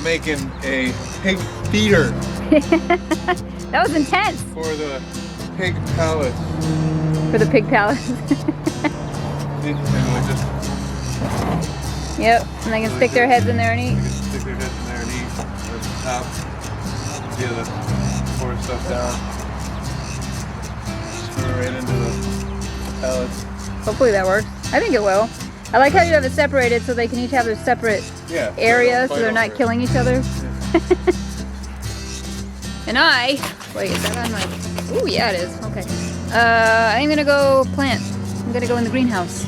making a pig feeder. That was intense. For the pig palace. For the pig palace. And we'll just, yep, and they can stick their heads in there and eat. stick their heads in there and eat. At the top, get the pour stuff down. Screw right into the palace. Hopefully that works. I think it will. I like how you have it separated so they can each have their separate area so they're not killing each other. And wait, is that on my, ooh, yeah it is, okay. I'm gonna go plant. I'm gonna go in the greenhouse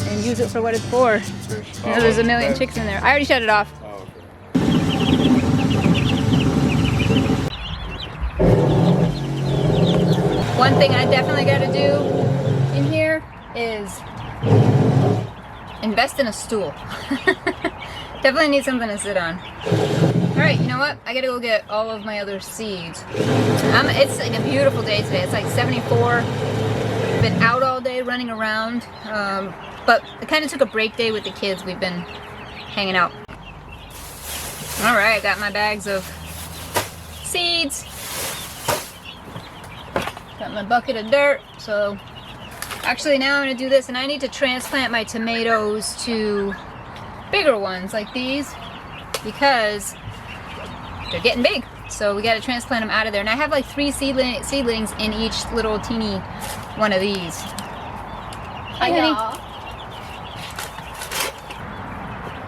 and use it for what it's for. You know, there's a million chicks in there. I already shut it off. Oh, okay. One thing I definitely gotta do in here is invest in a stool. Definitely need something to sit on. Alright, you know what? I gotta go get all of my other seeds. It's like a beautiful day today. It's like 74. Been out all day running around. But I kind of took a break day with the kids. We've been hanging out. Alright, I got my bags of seeds. Got my bucket of dirt. So actually now I'm going to do this, and I need to transplant my tomatoes to bigger ones like these because they're getting big. So we got to transplant them out of there. And I have like 3 seedlings in each little teeny one of these. Hi, honey.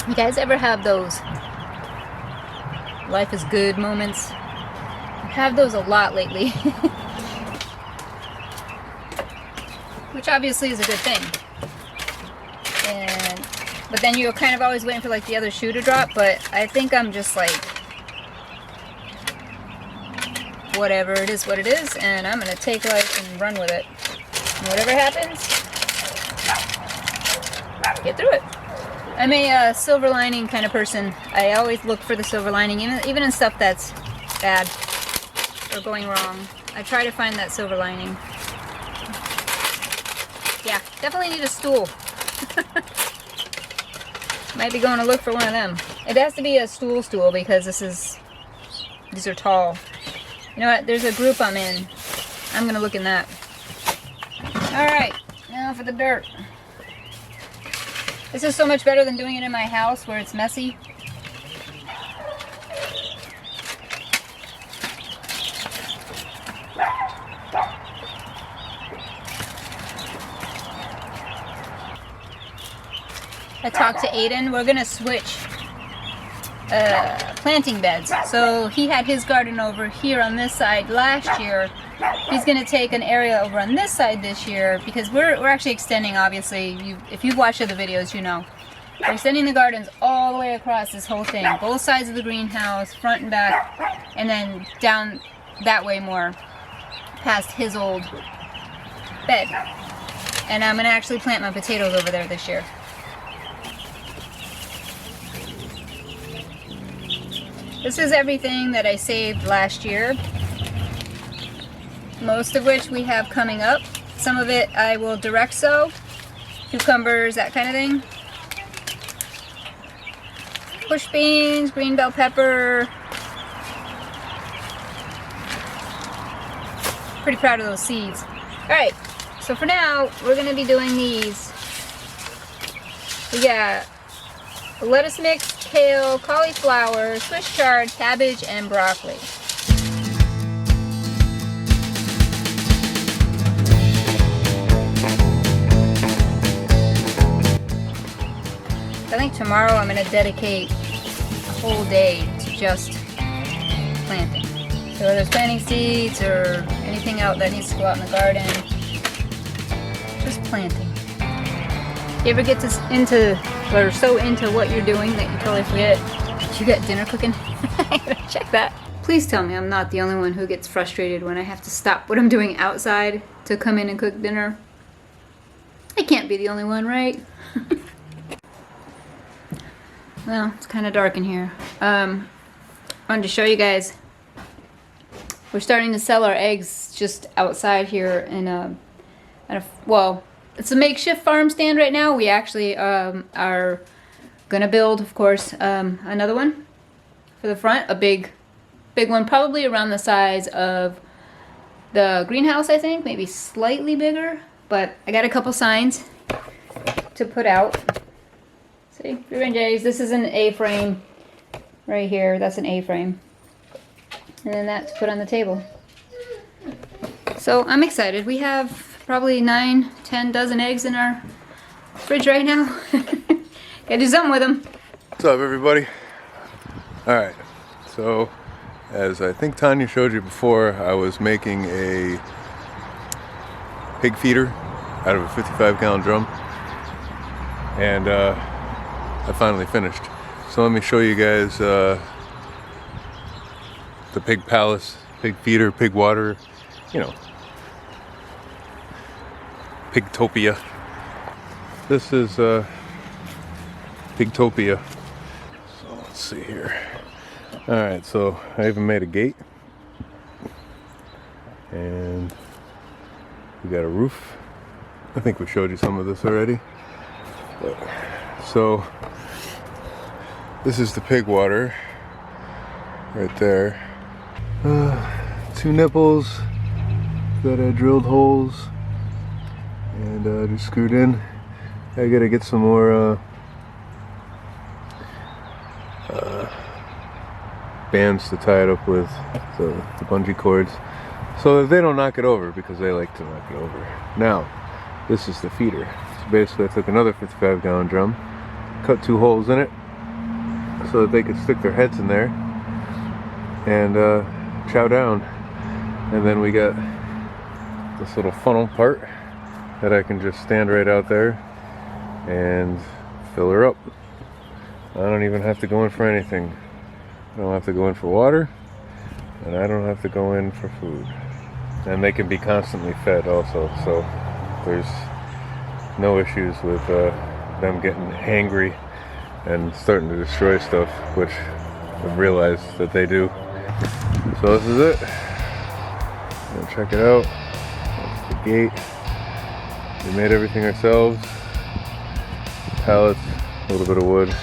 You guys ever have those life is good moments? I have those a lot lately. Which obviously is a good thing. But then you're kind of always waiting for like the other shoe to drop, but I think I'm just like, whatever, it is what it is, and I'm gonna take life and run with it. And whatever happens, get through it. I'm a silver lining kind of person. I always look for the silver lining, even in stuff that's bad or going wrong. I try to find that silver lining. Yeah, definitely need a stool. Might be going to look for one of them. It has to be a stool because these are tall. You know what? There's a group I'm in. I'm gonna look in that. Alright, now for the dirt. This is so much better than doing it in my house where it's messy. I talked to Aiden. We're gonna switch planting beds. So he had his garden over here on this side last year. He's gonna take an area over on this side this year because we're actually extending, obviously. If you've watched the videos, you know. We're extending the gardens all the way across this whole thing. Both sides of the greenhouse, front and back, and then down that way more past his old bed. And I'm gonna actually plant my potatoes over there this year. This is everything that I saved last year, most of which we have coming up. Some of it I will direct sow, cucumbers, that kind of thing. Bush beans, green bell pepper. Pretty proud of those seeds. Alright, so for now, we're going to be doing these. We got lettuce mix, kale, cauliflower, Swiss chard, cabbage, and broccoli. I think tomorrow I'm going to dedicate a whole day to just planting. So whether it's planting seeds or anything out that needs to go out in the garden, just planting. You ever get so into what you're doing that you totally forget you got dinner cooking? I gotta check that. Please tell me I'm not the only one who gets frustrated when I have to stop what I'm doing outside to come in and cook dinner. I can't be the only one, right? Well, it's kind of dark in here. I wanted to show you guys. We're starting to sell our eggs just outside here in well, it's a makeshift farm stand right now. We actually are gonna build, of course, another one. for the front, a big one, probably around the size of the greenhouse, I think, maybe slightly bigger, but I got a couple signs to put out. See, free range eggs. This is an A-frame right here. That's an A-frame. And then that to put on the table. So I'm excited. We have probably 9-10 dozen eggs in our fridge right now. Gotta do something with them. What's up, everybody? Alright, so as I think Tanya showed you before, I was making a pig feeder out of a 55-gallon drum, and I finally finished. So let me show you guys the pig palace, pig feeder, pig water, you know, Pigtopia. This is Pigtopia. So let's see here. Alright, so I even made a gate. And we got a roof. I think we showed you some of this already. So this is the pig water right there. 2 nipples that I drilled holes and just screwed in. I gotta get some more bands to tie it up with, the bungee cords, so that they don't knock it over, because they like to knock it over. Now, this is the feeder. So basically I took another 55-gallon drum, cut 2 holes in it so that they could stick their heads in there and chow down. And then we got this little funnel part that I can just stand right out there and fill her up. I don't even have to go in for anything. I don't have to go in for water, and I don't have to go in for food. And they can be constantly fed also, so there's no issues with them getting hangry and starting to destroy stuff, which I've realized that they do. So this is it. Check it out. That's the gate. We made everything ourselves. Pallets, a little bit of wood.